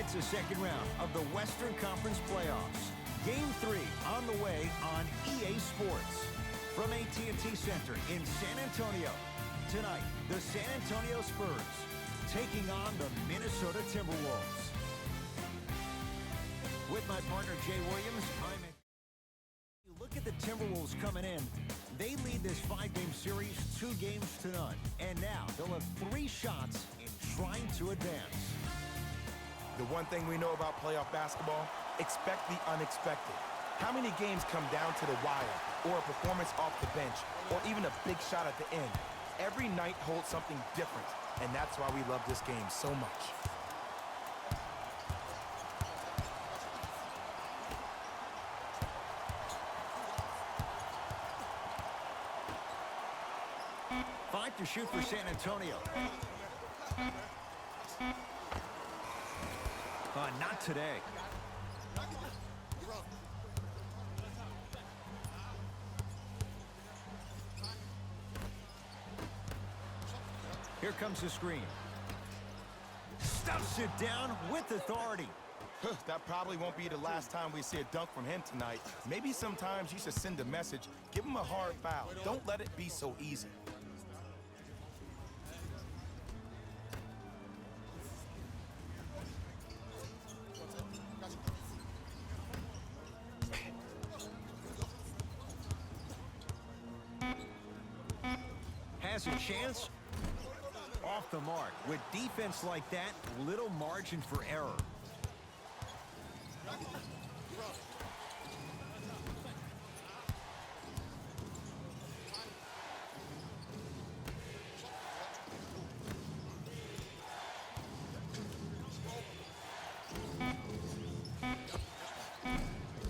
It's the second round of the Western Conference playoffs. Game 3 on the way on EA Sports. From AT&T Center in San Antonio, tonight, the San Antonio Spurs taking on the Minnesota Timberwolves. With my partner, Jay Williams, you look at the Timberwolves coming in. They lead this 5-game series 2 games to none. And now they'll have 3 shots in trying to advance. The one thing we know about playoff basketball, expect the unexpected. How many games come down to the wire, or a performance off the bench, or even a big shot at the end? Every night holds something different, and that's why we love this game so much. Five to shoot for San Antonio. Not today. Here comes the screen. Stuffs it down with authority. That probably won't be the last time we see a dunk from him tonight. Maybe sometimes you should send a message. Give him a hard foul. Don't let it be so easy. Has a chance. Off the mark. With defense like that, little margin for error.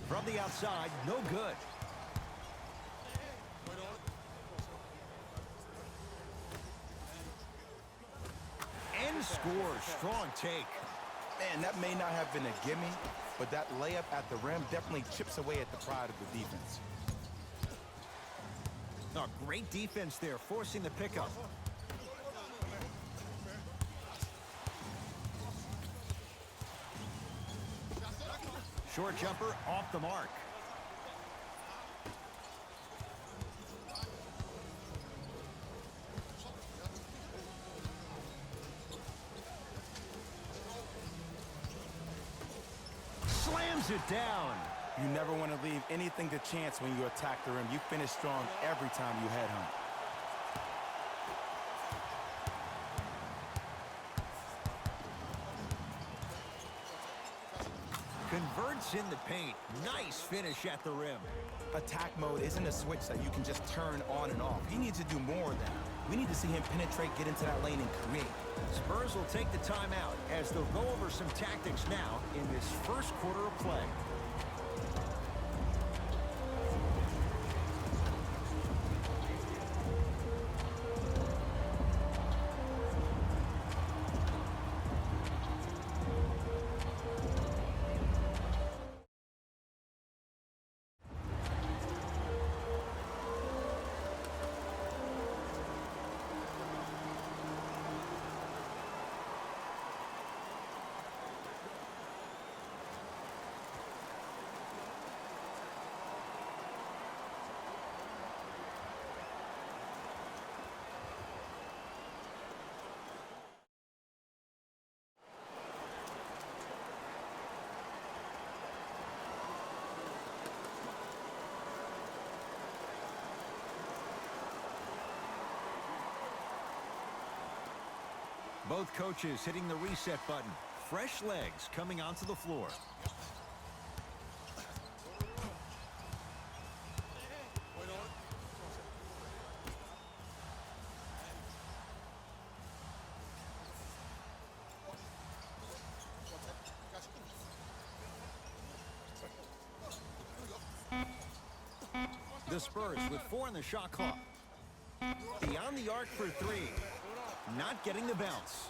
From the outside, no good. And scores. Strong take. Man, that may not have been a gimme, but that layup at the rim definitely chips away at the pride of the defense. Oh, great defense there, forcing the pickup. Short jumper off the mark. Slams it down. You never want to leave anything to chance when you attack the rim. You finish strong every time you headhunt. Converts in the paint. Nice finish at the rim. Attack mode isn't a switch that you can just turn on and off. He needs to do more of that. We need to see him penetrate, get into that lane, and create. Spurs will take the timeout as they'll go over some tactics now in this first quarter of play. Both coaches hitting the reset button. Fresh legs coming onto the floor. The Spurs with 4 in the shot clock. Beyond the arc for 3. Not getting the bounce.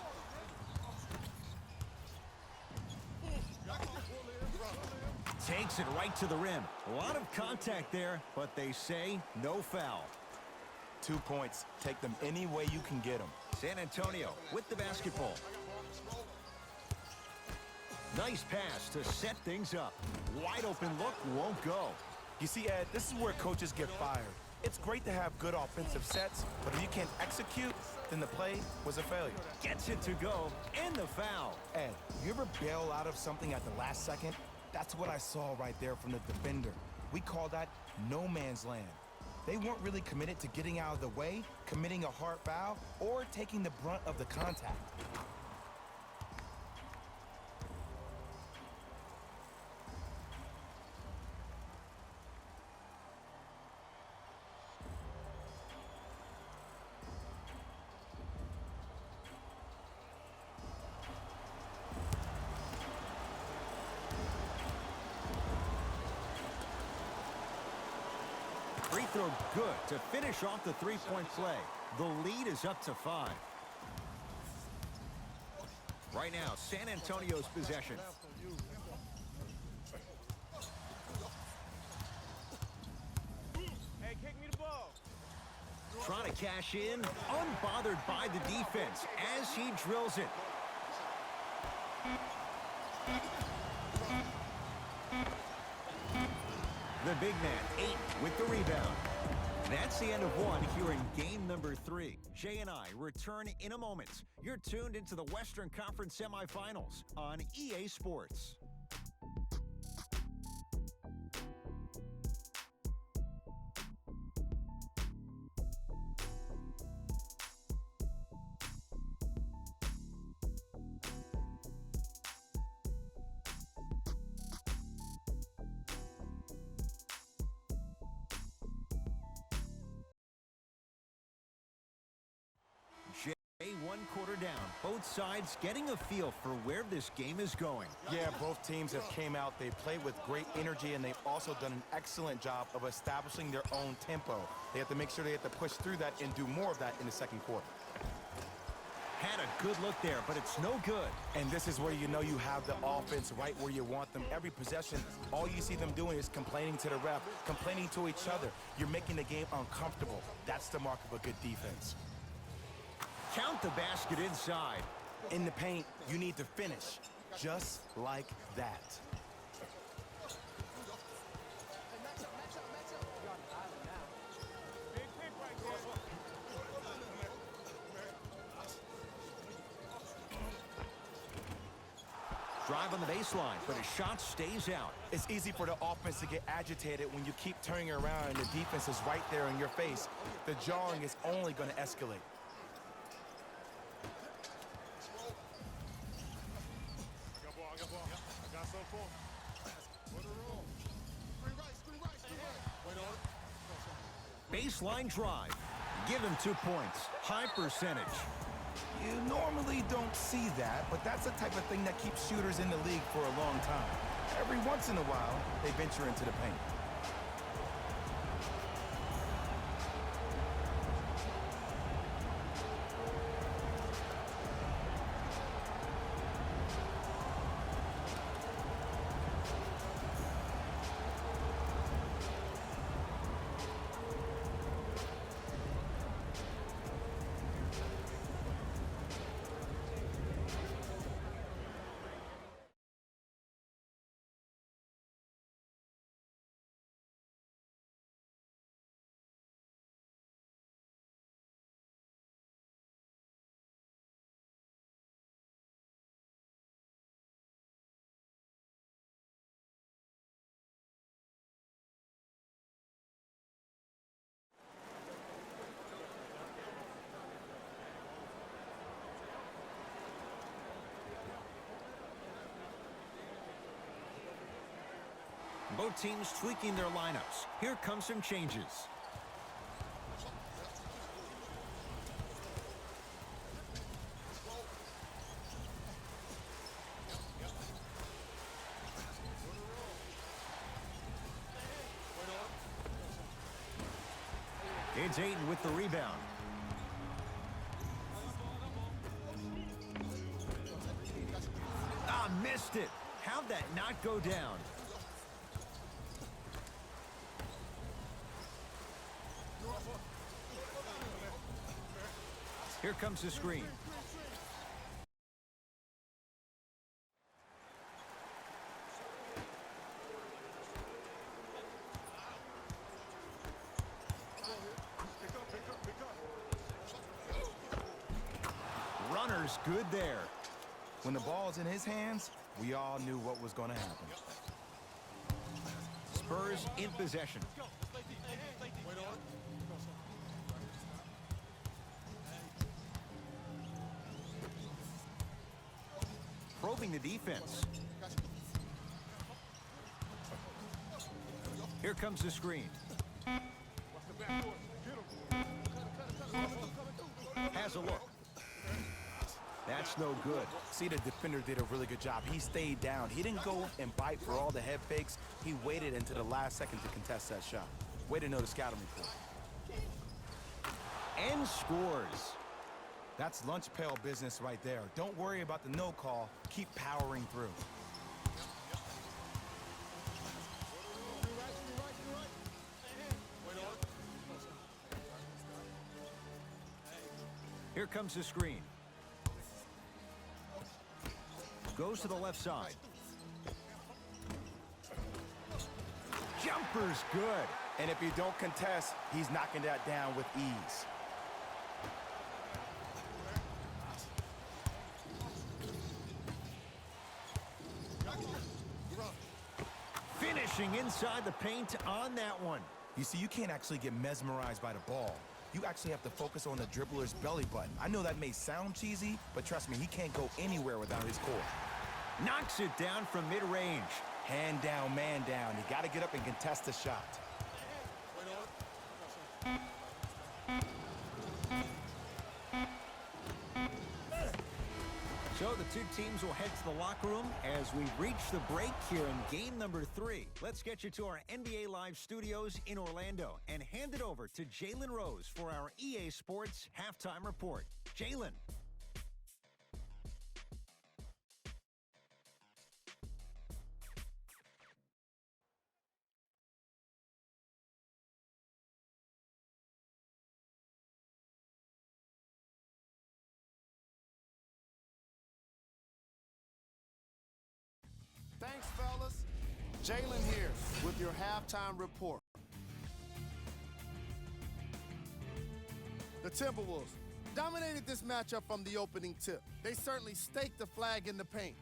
Takes it right to the rim. A lot of contact there, but they say no foul. 2 points. Take them any way you can get them. San Antonio with the basketball. Nice pass to set things up. Wide open look won't go. You see, Ed, this is where coaches get fired. It's great to have good offensive sets, but if you can't execute, then the play was a failure. Gets it to go, and the foul. Ed, you ever bail out of something at the last second? That's what I saw right there from the defender. We call that no man's land. They weren't really committed to getting out of the way, committing a hard foul, or taking the brunt of the contact. Free throw good to finish off the three-point play. The lead is up to 5. Right now, San Antonio's possession. Hey, kick me the ball. Trying to cash in, unbothered by the defense as he drills it. The big man, 8 with the rebound. That's the end of one here in game number 3. Jay and I return in a moment. You're tuned into the Western Conference semifinals on EA Sports. One quarter down, both sides getting a feel for where this game is going. Yeah, both teams have came out. They played with great energy, and they've also done an excellent job of establishing their own tempo. They have to make sure they have to push through that and do more of that in the second quarter. Had a good look there, but it's no good. And this is where you know you have the offense right where you want them. Every possession, all you see them doing is complaining to the ref, complaining to each other. You're making the game uncomfortable. That's the mark of a good defense. Count the basket inside. In the paint, you need to finish, just like that. Drive on the baseline, but his shot stays out. It's easy for the offense to get agitated when you keep turning around and the defense is right there in your face. The jawing is only going to escalate. Baseline drive. Give him 2 points. High percentage. You normally don't see that, but that's the type of thing that keeps shooters in the league for a long time. Every once in a while, they venture into the paint. Both teams tweaking their lineups. Here come some changes. It's Ayton with the rebound. Ah, missed it. How'd that not go down? Here comes the screen. Jumper's good there. When the ball's in his hands, we all knew what was going to happen. Spurs in possession. Probing the defense. Here comes the screen. Has a look. That's no good. See, the defender did a really good job. He stayed down. He didn't go and bite for all the head fakes. He waited until the last second to contest that shot. Way to know the scouting report. And scores. That's lunch pail business right there. Don't worry about the no call. Keep powering through. Here comes the screen. Goes to the left side. Jumper's good. And if you don't contest, he's knocking that down with ease. Finishing inside the paint on that one. You see, you can't actually get mesmerized by the ball. You actually have to focus on the dribbler's belly button. I know that may sound cheesy, but trust me, he can't go anywhere without his core. Knocks it down from mid-range. Hand down, man down. You got to get up and contest the shot. So the two teams will head to the locker room as we reach the break here in game number 3. Let's get you to our NBA Live studios in Orlando and hand it over to Jalen Rose for our EA Sports halftime report. Jalen. Thanks, fellas. Jalen here with your halftime report. The Timberwolves dominated this matchup from the opening tip. They certainly staked the flag in the paint.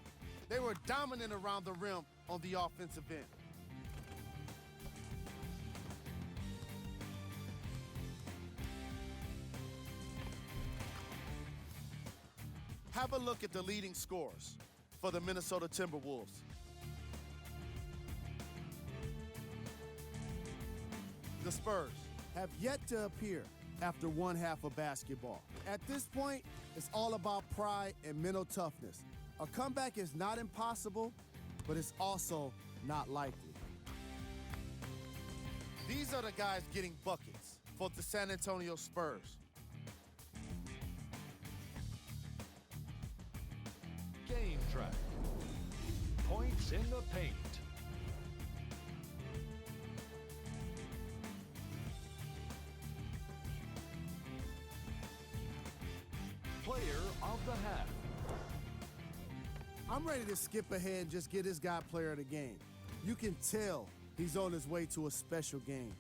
They were dominant around the rim on the offensive end. Have a look at the leading scorers for the Minnesota Timberwolves. The Spurs have yet to appear after one half of basketball. At this point, it's all about pride and mental toughness. A comeback is not impossible, but it's also not likely. These are the guys getting buckets for the San Antonio Spurs. Game track. Points in the paint. Player of the half. I'm ready to skip ahead and just get this guy player of the game. You can tell he's on his way to a special game.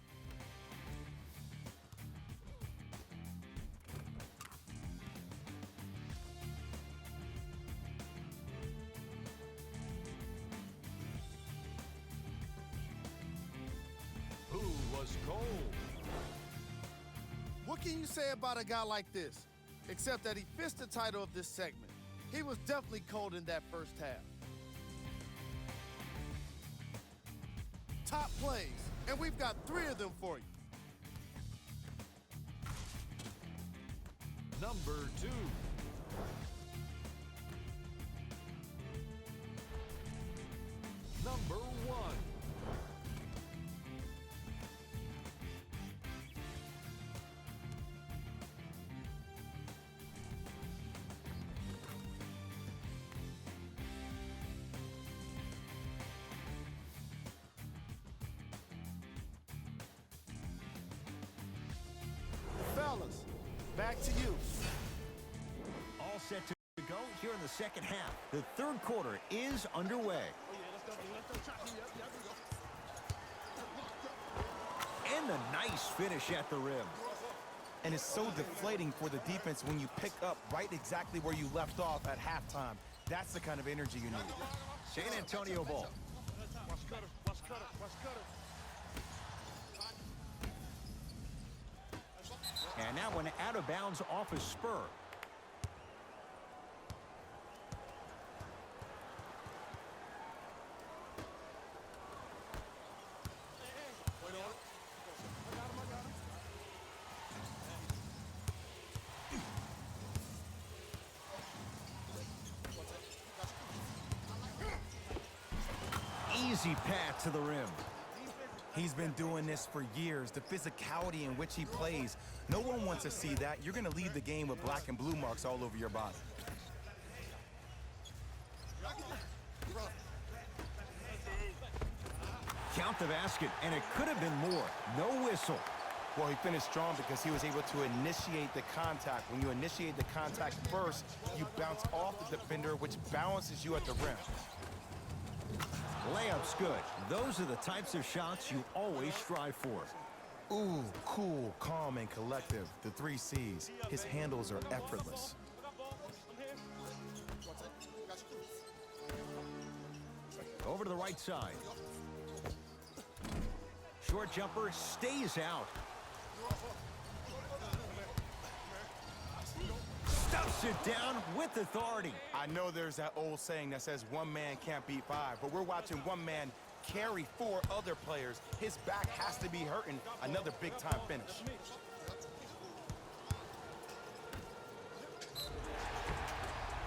Who was cold? What can you say about a guy like this? Except that he fits the title of this segment. He was definitely cold in that first half. Top plays, and we've got 3 of them for you. Number 2. Number 1. Fellas, back to you. All set to go here in the second half. The third quarter is underway. And the nice finish at the rim. and it's so deflating for the defense when you pick up right exactly where you left off at halftime. That's the kind of energy you need. San Antonio ball. And that one out of bounds off a Spur. Easy path to the rim. He's been doing this for years. The physicality in which he plays, no one wants to see that. You're going to leave the game with black and blue marks all over your body. Count the basket, and it could have been more. No whistle. Well, he finished strong because he was able to initiate the contact. When you initiate the contact first, you bounce off the defender, which balances you at the rim. Layup's good. Those are the types of shots you always strive for. Ooh, cool, calm, and collective. The 3 C's. His handles are effortless. Over to the right side. Short jumper stays out. Stuffs it down with authority. I know there's that old saying that says one man can't beat 5, but we're watching one man carry 4 other players. His back has to be hurting. Another big-time finish.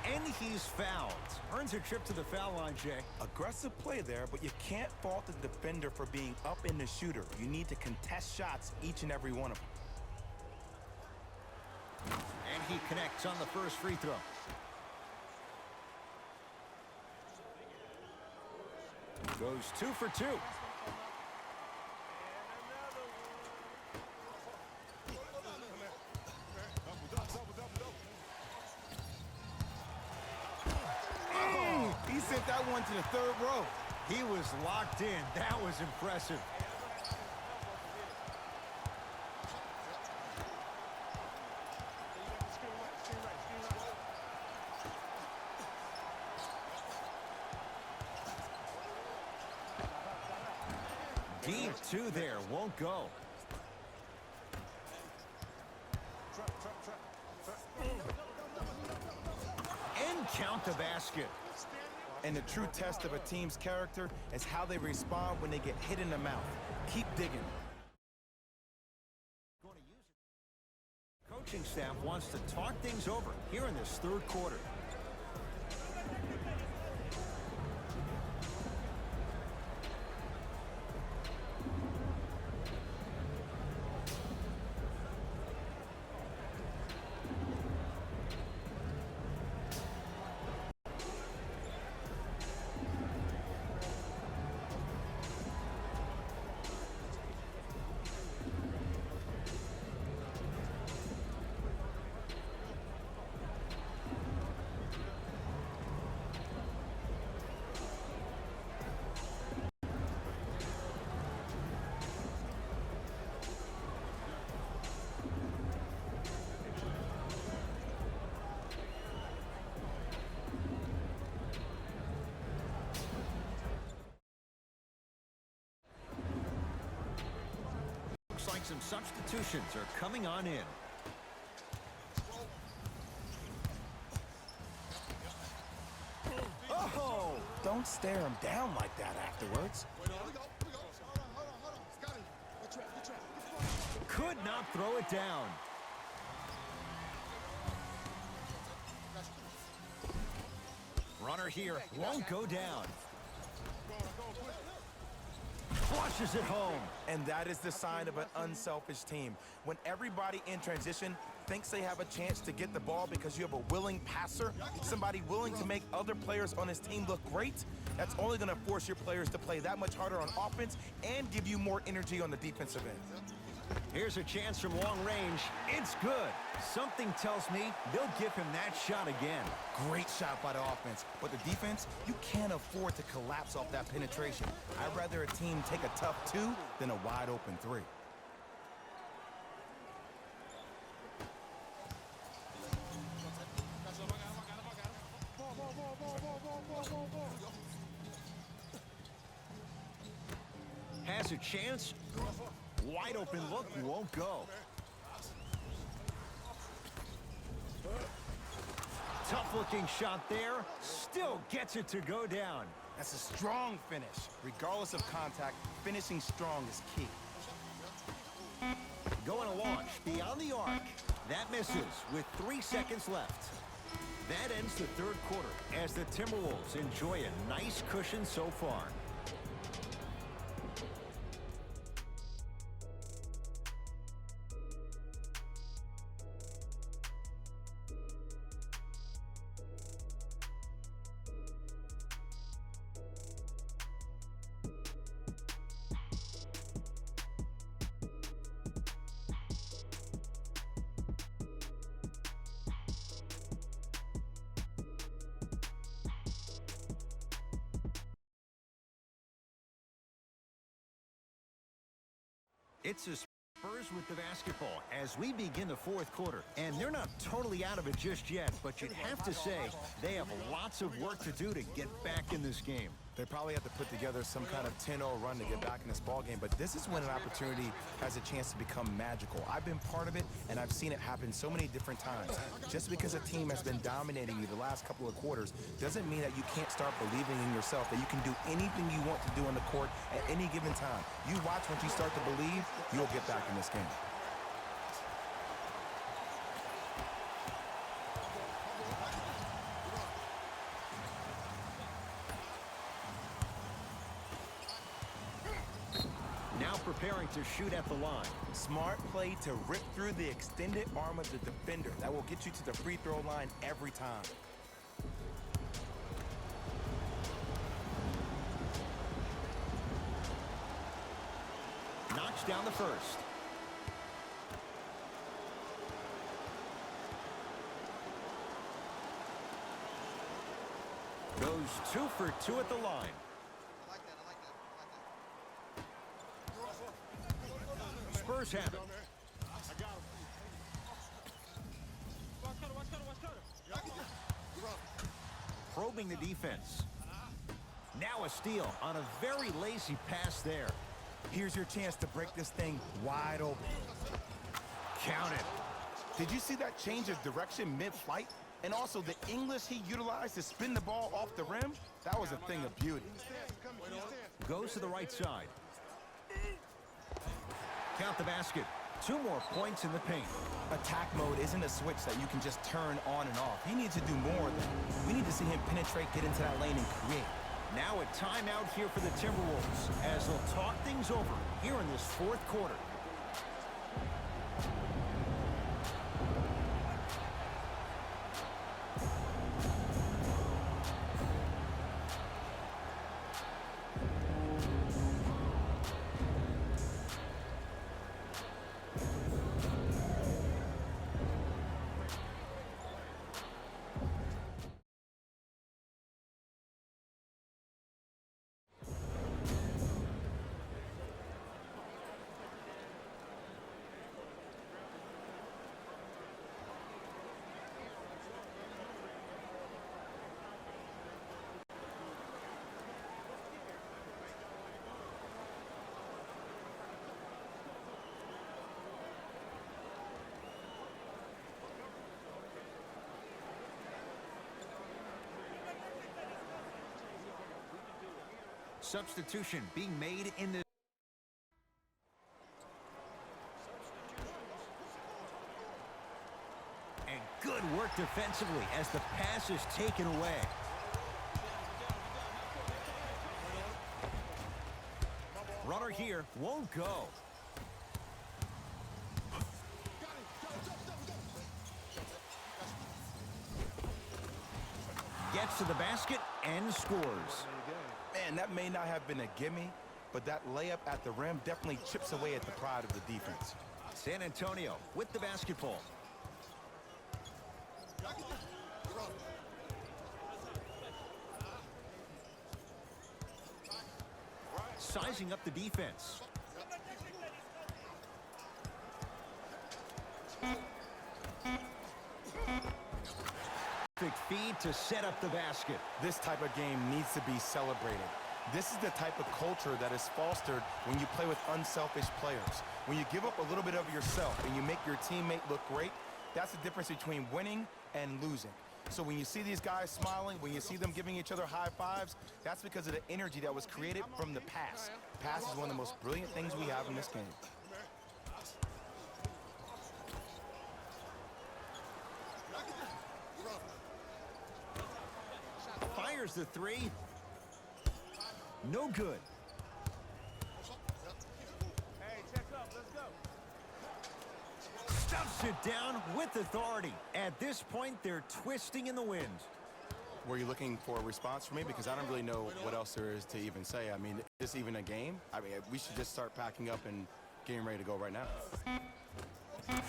And he's fouled. Earns a trip to the foul line, Jay. Aggressive play there, but you can't fault the defender for being up in the shooter. You need to contest shots, each and every one of them. And he connects on the first free throw. Goes 2 for 2. He sent that one to the 3rd row. He was locked in. That was impressive. Deep 2 there, won't go. And count the basket. And the true test of a team's character is how they respond when they get hit in the mouth. Keep digging. Coaching staff wants to talk things over here in this 3rd quarter. Looks like some substitutions are coming on in. Oh! Don't stare him down like that afterwards. Could not throw it down. Runner here won't go down. Flushes it home. And that is the sign of an unselfish team. When everybody in transition thinks they have a chance to get the ball because you have a willing passer, somebody willing to make other players on his team look great, that's only going to force your players to play that much harder on offense and give you more energy on the defensive end. Here's a chance from long range. It's good. Something tells me they'll give him that shot again. Great shot by the offense, but the defense, you can't afford to collapse off that penetration. I'd rather a team take a tough 2 than a wide open 3. Has a chance. Wide open look, won't go. Tough looking shot there. Still gets it to go down. That's a strong finish. Regardless of contact, finishing strong is key. Going to launch beyond the arc. That misses with 3 seconds left. That ends the third quarter as the Timberwolves enjoy a nice cushion so far. It's the Spurs with the basketball as we begin the fourth quarter. And they're not totally out of it just yet, but you'd have to say they have lots of work to do to get back in this game. They probably have to put together some kind of 10-0 run to get back in this ball game, but this is when an opportunity has a chance to become magical. I've been part of it, and I've seen it happen so many different times. Just because a team has been dominating you the last couple of quarters doesn't mean that you can't start believing in yourself, that you can do anything you want to do on the court at any given time. You watch, once you start to believe, you'll get back in this game. Preparing to shoot at the line. Smart play to rip through the extended arm of the defender. That will get you to the free throw line every time. Knocks down the first. Goes 2 for 2 at the line. Spurs have it. Probing the defense. Now a steal on a very lazy pass there. Here's your chance to break this thing wide open. Count it. Did you see that change of direction mid-flight? And also the English he utilized to spin the ball off the rim? That was a thing of beauty. Goes to the right side. Count the basket. 2 more points in the paint. Attack mode isn't a switch that you can just turn on and off. He needs to do more than that. We need to see him penetrate, get into that lane, and create. Now a timeout here for the Timberwolves as they'll talk things over here in this fourth quarter. Substitution being made in the and good work defensively as the pass is taken away. Runner here won't go. Gets to the basket and scores. Man, that may not have been a gimme, but that layup at the rim definitely chips away at the pride of the defense. San Antonio with the basketball. Sizing up the defense. Perfect feed to set up the basket. This type of game needs to be celebrated. This is the type of culture that is fostered when you play with unselfish players. When you give up a little bit of yourself and you make your teammate look great, that's the difference between winning and losing. So when you see these guys smiling, when you see them giving each other high fives, that's because of the energy that was created from the pass. Pass is one of the most brilliant things we have in this game. Fires the three. No good. Hey, check up. Let's go. Stuffs it down with authority. At this point, they're twisting in the wind. Were you looking for a response from me? Because I don't really know what else there is to even say. I mean, is this even a game? I mean, we should just start packing up and getting ready to go right now.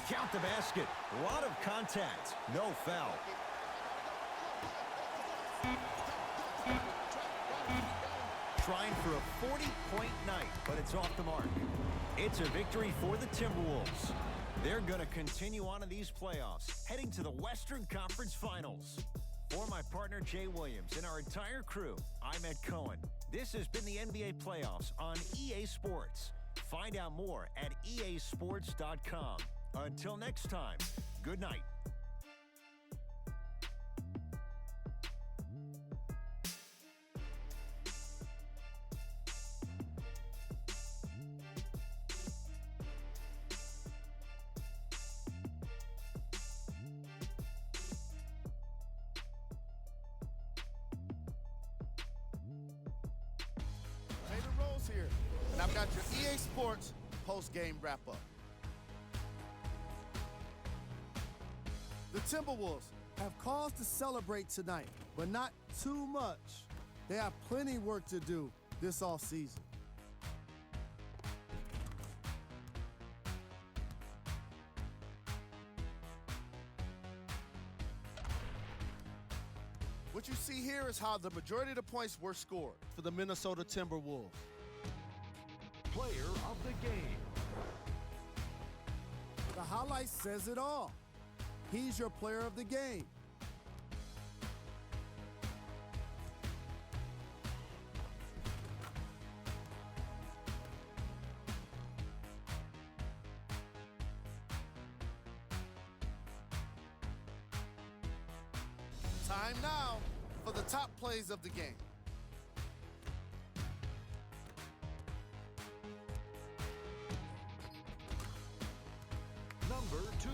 Count the basket. A lot of contact. No foul. Trying for a 40-point night, but it's off the mark. It's a victory for the Timberwolves. They're going to continue on in these playoffs, heading to the Western Conference Finals. For my partner, Jay Williams, and our entire crew, I'm Ed Cohen. This has been the NBA Playoffs on EA Sports. Find out more at easports.com. Until next time, good night. Here, and I've got your EA Sports post-game wrap-up. The Timberwolves have cause to celebrate tonight, but not too much. They have plenty work to do this offseason. What you see here is how the majority of the points were scored for the Minnesota Timberwolves. Player of the game. The highlight says it all. He's your player of the game. Time now for the top plays of the game. Number 2.